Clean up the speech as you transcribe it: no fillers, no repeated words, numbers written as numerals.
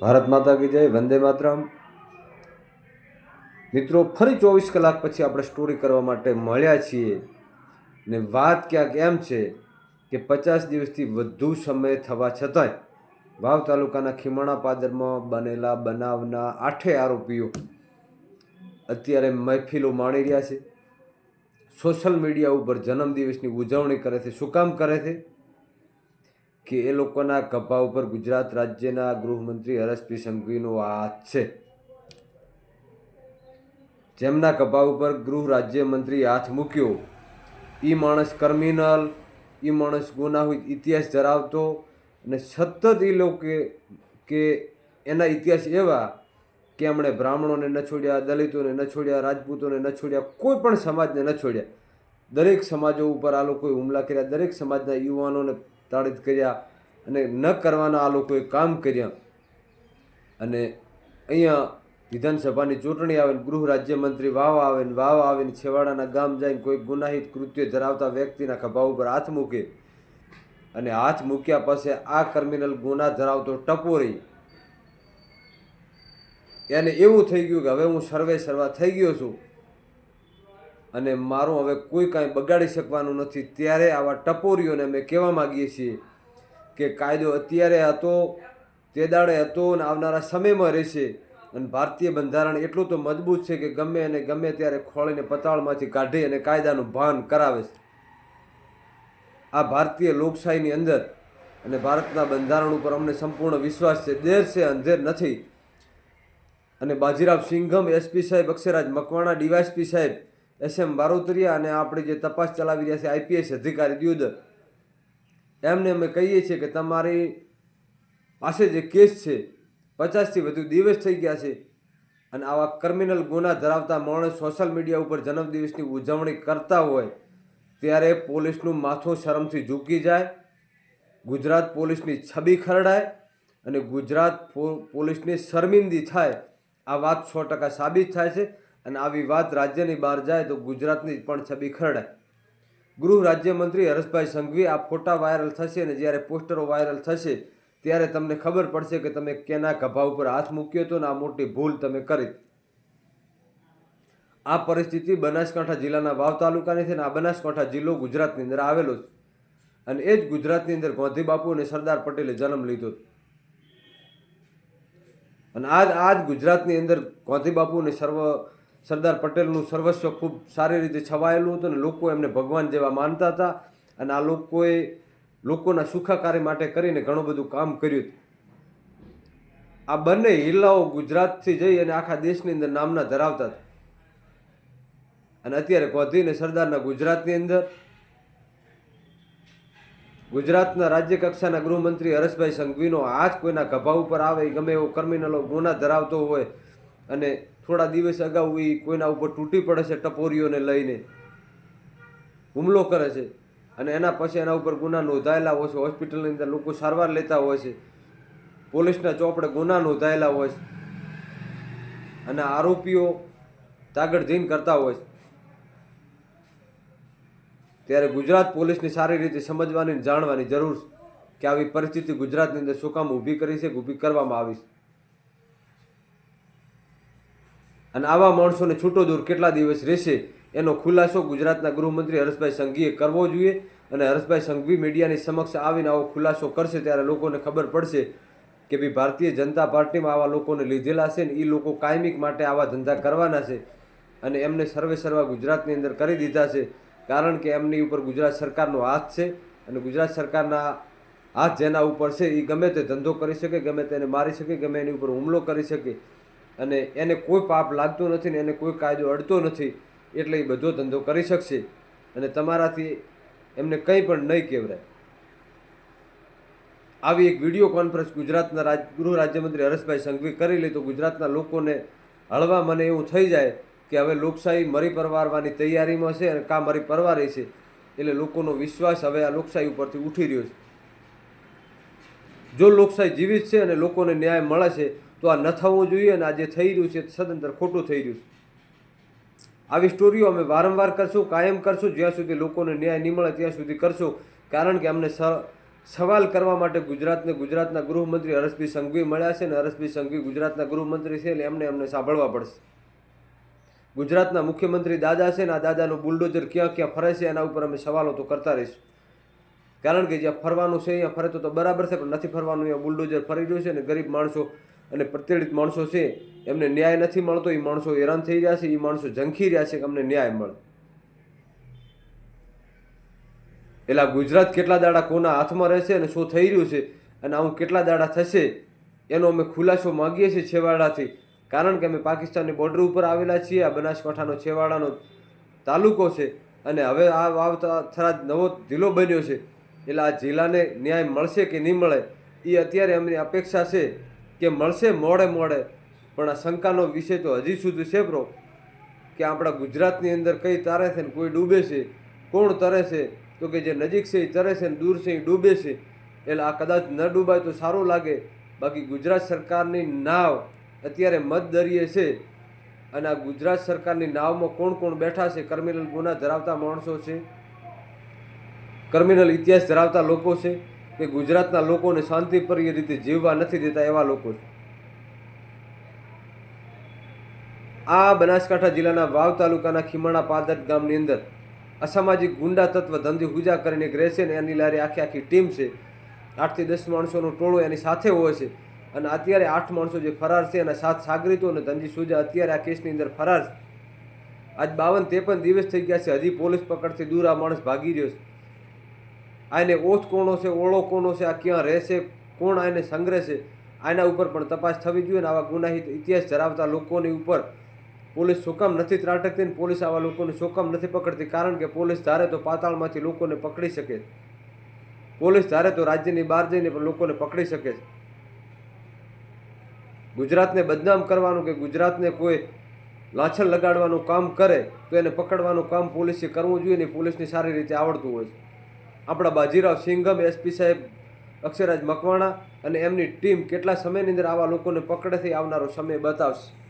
ભારત માતા કી જય, વંદે માતરમ। મિત્રો, ફરી 24 કલાક પછી આપણે સ્ટોરી કરવા માટે મળ્યા છીએ ને વાત ક્યાંક એમ છે કે 50 દિવસથી વધુ સમય થવા છતાંય વાવ તાલુકાના ખીમણા પાદરમાં બનેલા બનાવના 8 આરોપીઓ અત્યારે મહેફિલો માણી રહ્યા છે, સોશિયલ મીડિયા ઉપર જન્મદિવસની ઉજવણી કરે છે। શું કામ કરે છે કે એ લોકોના ગભા ઉપર ગુજરાત રાજ્યના ગૃહમંત્રી હર્ષ સંઘવીનો હાથ છે। જેમના ગભા ઉપર ગૃહ રાજ્યમંત્રી હાથ મૂક્યો એ માણસ ક્રિમિનલ, એ માણસ ગુનાહિત ઇતિહાસ ધરાવતો અને સતત એ લોકો કે એના ઇતિહાસ એવા કે એમણે બ્રાહ્મણોને ન છોડ્યા, દલિતોને ન છોડ્યા, રાજપૂતોને ન છોડ્યા, કોઈ પણ સમાજને ન છોડ્યા। દરેક સમાજો ઉપર આ લોકોએ હુમલા કર્યા, દરેક સમાજના યુવાનોને તાડિત કર્યા અને ન કરવાના આ લોકોએ કામ કર્યા। અને અહીંયા વિધાનસભાની ચૂંટણી આવે ને ગૃહ રાજ્યમંત્રી વાવ આવે ને છેવાડાના ગામ જઈને કોઈ ગુનાહિત કૃત્ય ધરાવતા વ્યક્તિના ખભા ઉપર હાથ મૂકે અને હાથ મૂક્યા પછી આ ક્રિમિનલ ગુના ધરાવતો ટપોરી એને એવું થઈ ગયું કે હવે હું સર્વા થઈ ગયો છું અને મારું હવે કોઈ કાંઈ બગાડી શકવાનું નથી। ત્યારે આવા ટપોરીઓને અમે કહેવા માગીએ છીએ કે કાયદો અત્યારે હતો, તે દાડે હતો અને આવનારા સમયમાં રહેશે। અને ભારતીય બંધારણ એટલું તો મજબૂત છે કે ગમે અને ગમે ત્યારે ખોળીને પતાળમાંથી કાઢી અને કાયદાનું ભાન કરાવે છે। આ ભારતીય લોકશાહીની અંદર અને ભારતના બંધારણ ઉપર અમને સંપૂર્ણ વિશ્વાસ છે, દેર છે અંધેર નથી। અને બાજીરાવ સિંઘમ, એસપી સાહેબ અક્ષરાજ મકવાણા, ડીવાયએસપી સાહેબ SM બારોતરિયા અને આપણે જે તપાસ ચલાવી રહ્યા છે IPS અધિકારી દ્યોદર, એમને અમે કહીએ છીએ કે તમારી પાસે જે કેસ છે 50થી વધુ દિવસ થઈ ગયા છે અને આવા ક્રિમિનલ ગુના ધરાવતા માણસ સોશિયલ મીડિયા ઉપર જન્મદિવસની ઉજવણી કરતા હોય ત્યારે પોલીસનું માથું શરમથી ઝૂકી જાય, ગુજરાત પોલીસની છબી ખરડાય અને ગુજરાત પોલીસની શર્મિંદી થાય। આ વાત 100% સાબિત થાય છે અને આવી વાત રાજ્યની બહાર જાય તો ગુજરાતની પણ છબી ખરડાય। ગૃહ રાજ્યમંત્રી હર્ષભાઈ સંઘવી, આ ફોટા વાયરલ થશે અને જ્યારે પોસ્ટરો વાયરલ થશે ત્યારે તમને ખબર પડશે કે તમે કેના ગભા ઉપર હાથ મૂક્યો હતો ને આ મોટી ભૂલ તમે કરી। આ પરિસ્થિતિ બનાસકાંઠા જિલ્લાના વાવ તાલુકાની છે અને આ બનાસકાંઠા જિલ્લો ગુજરાતની અંદર આવેલો છે અને એ જ ગુજરાતની અંદર ગાંધી બાપુ અને સરદાર પટેલે જન્મ લીધો અને આજ ગુજરાતની અંદર ગાંધી બાપુ અને સરદાર પટેલનું સર્વસ્વ ખૂબ સારી રીતે છવાયેલું હતું અને લોકો એમને ભગવાન જેવા માનતા હતા અને આ લોકોએ લોકોના સુખાકારી માટે કરીને ઘણું બધું કામ કર્યું। આ બંને હિલ્લાઓ ગુજરાતથી જઈ અને આખા દેશની અંદર નામના ધરાવતા હતા અને અત્યારે ગાંધી અને સરદારના ગુજરાતની અંદર ગુજરાતના રાજ્ય કક્ષાના ગૃહમંત્રી હર્ષભાઈ સંઘવીનો હાથ કોઈના ગભા ઉપર આવે, ગમે એવો ક્રિમિનલો ગુના ધરાવતો હોય અને થોડા દિવસ અગાઉ એ કોઈના ઉપર તૂટી પડે છે, ટપોરીઓને લઈને હુમલો કરે છે અને એના પછી એના ઉપર ગુના નોંધાયેલા હોય છે, હોસ્પિટલની અંદર લોકો સારવાર લેતા હોય છે, પોલીસના ચોપડે ગુના નોંધાયેલા હોય છે અને આરોપીઓ તાગડધીન કરતા હોય છે। ત્યારે ગુજરાત પોલીસની સારી રીતે સમજવાની અને જાણવાની જરૂર છે કે આવી પરિસ્થિતિ ગુજરાતની અંદર શું કામ ઊભી કરી છે, ઊભી કરવામાં આવી છે અને આવા માણસોને છૂટો દૂર કેટલા દિવસ રહેશે એનો ખુલાસો ગુજરાતના ગૃહમંત્રી હર્ષભાઈ સંઘવીએ કરવો જોઈએ અને હર્ષભાઈ સંઘવી મીડિયાની સમક્ષ આવીને આવો ખુલાસો કરશે ત્યારે લોકોને ખબર પડશે કે ભાઈ ભારતીય જનતા પાર્ટીમાં આવા લોકોને લીધેલા છે ને એ લોકો કાયમિક માટે આવા ધંધા કરવાના છે અને એમને સર્વા ગુજરાતની અંદર કરી દીધા છે કારણ કે એમની ઉપર ગુજરાત સરકારનો હાથ છે અને ગુજરાત સરકારના હાથ જેના ઉપર છે એ ગમે તે ધંધો કરી શકે, ગમે તેને મારી શકે, ગમે એની ઉપર હુમલો કરી શકે અને એને કોઈ પાપ લાગતું નથી ને એને કોઈ કાયદો અડતો નથી એટલે એ બધો ધંધો કરી શકશે અને તમારાથી એમને કંઈ પણ નહીં કહેવાય। આવી એક વિડીયો કોન્ફરન્સ ગુજરાતના ગૃહ રાજ્યમંત્રી હર્ષભાઈ સંઘવી કરી લે તો ગુજરાતના લોકોને હળવા મને એવું થઈ જાય કે હવે લોકશાહી મરી પરવારવાની તૈયારીમાં છે અને કાં મરી પરવારી છે એટલે લોકોનો વિશ્વાસ હવે આ લોકશાહી ઉપરથી ઉઠી રહ્યો છે। જો લોકશાહી જીવિત છે અને લોકોને ન્યાય મળે છે તો આ ન થવું જોઈએ અને આ જે થઈ રહ્યું છે સદંતર ખોટું થઈ રહ્યું છે। આવી સ્ટોરીઓ અમે વારંવાર કરશું, કાયમ કરશું, જ્યાં સુધી લોકોને ન્યાય નહીં મળે ત્યાં સુધી કરશું કારણ કે અમને સવાલ કરવા માટે ગુજરાતના ગૃહમંત્રી હર્ષભાઈ સંઘવી મળ્યા છે, અને હર્ષભાઈ સંઘવી ગુજરાતના ગૃહમંત્રી છે એટલે એમને સાંભળવા પડશે. ગુજરાતના મુખ્યમંત્રી દાદા છે ને આ દાદાનું બુલડોઝર ક્યાં ક્યાં ફરે છે એના ઉપર અમે સવાલો તો કરતા રહીશું. કારણ કે જ્યાં ફરવાનું છે અહીંયા ફરે તો બરાબર છે, પણ નથી ફરવાનું અહીંયા બુલડોઝર ફરી રહ્યું છે, અને ગરીબ માણસો અને પ્રત્યેડિત માણસો છે એમને ન્યાય નથી મળતો. એ માણસો હેરાન થઈ રહ્યા છે, એ માણસો ઝંખી રહ્યા છે કે અમને ન્યાય મળે. એટલે ગુજરાત કેટલા દાડા કોના હાથમાં રહેશે અને શું થઈ રહ્યું છે અને આવું કેટલા દાડા થશે એનો અમે ખુલાસો માગીએ છીએ છેવાડાથી. કારણ કે અમે પાકિસ્તાનની બોર્ડર ઉપર આવેલા છીએ. આ બનાસકાંઠાનો છેવાડાનો તાલુકો છે અને હવે આ થરાદ નવો જિલ્લો બન્યો છે. એટલે આ જિલ્લાને ન્યાય મળશે કે નહીં મળે એ અત્યારે અમની અપેક્ષા છે કે મળશે મોડે, પણ આ શંકાનો વિષય તો હજી સુધી છે બ્રો કે આપણા ગુજરાતની અંદર કઈ તરે છે ને કોઈ ડૂબે છે. કોણ તરે છે? તો કે જે નજીક છે એ તરે છે ને દૂર છે એ ડૂબે છે. એટલે આ કદાચ ન ડૂબાય તો સારું લાગે. બાકી ગુજરાત સરકારની નાવ અત્યારે મધદરિયે છે, અને આ ગુજરાત સરકારની નાવમાં કોણ કોણ બેઠા છે? ક્રિમિનલ ગુના ધરાવતા માણસો છે, ક્રિમિનલ ઇતિહાસ ધરાવતા લોકો છે, કે ગુજરાતના લોકોને શાંતિપ્રિય રીતે જીવવા નથી દેતા એવા લોકો છે. આ બનાસકાંઠા જિલ્લાના વાવ તાલુકાના ખીમાણા પાદર ગામની અંદર અસામાજિક ગુંડા તત્વ ધંધી હુજા કરીને એક રહેશે ને એની લારી આખી ટીમ છે. 8 થી 10 માણસોનું ટોળું એની સાથે હોય છે, અને અત્યારે 8 માણસો જે ફરાર છે એના 7 સાગરીતો અને ધનજી સુજા અત્યારે આ કેસની અંદર ફરાર છે. આજ 52-53 દિવસ થઈ ગયા છે, હજી પોલીસ પકડથી દૂર આ માણસ ભાગી રહ્યો છે. આને ઓછ કોણો છે, ઓળો કોનો છે, આ ક્યાં રહેશે, કોણ આને સંગ્રહ છે, આના ઉપર પણ તપાસ થવી જોઈએ. અને આવા ગુનાહિત ઇતિહાસ ધરાવતા લોકોની ઉપર પોલીસ શું કામ નથી ત્રાટકતી ને પોલીસ આવા લોકોને શું કામ નથી પકડતી? કારણ કે પોલીસ ધારે તો પાતાળમાંથી લોકોને પકડી શકે, પોલીસ ધારે તો રાજ્યની બહાર જઈને પણ લોકોને પકડી શકે છે. ગુજરાતને બદનામ કરવાનું કે ગુજરાતને કોઈ લાંછન લગાડવાનું કામ કરે તો એને પકડવાનું કામ પોલીસે કરવું જોઈએ ને. પોલીસને સારી રીતે આવડતું હોય છે. આપણા બાજીરાવ સિંઘમ, એસપી સાહેબ અક્ષરાજ મકવાણા અને એમની ટીમ કેટલા સમયની અંદર આવા લોકોને પકડે છે આવનારો સમય બતાવશે.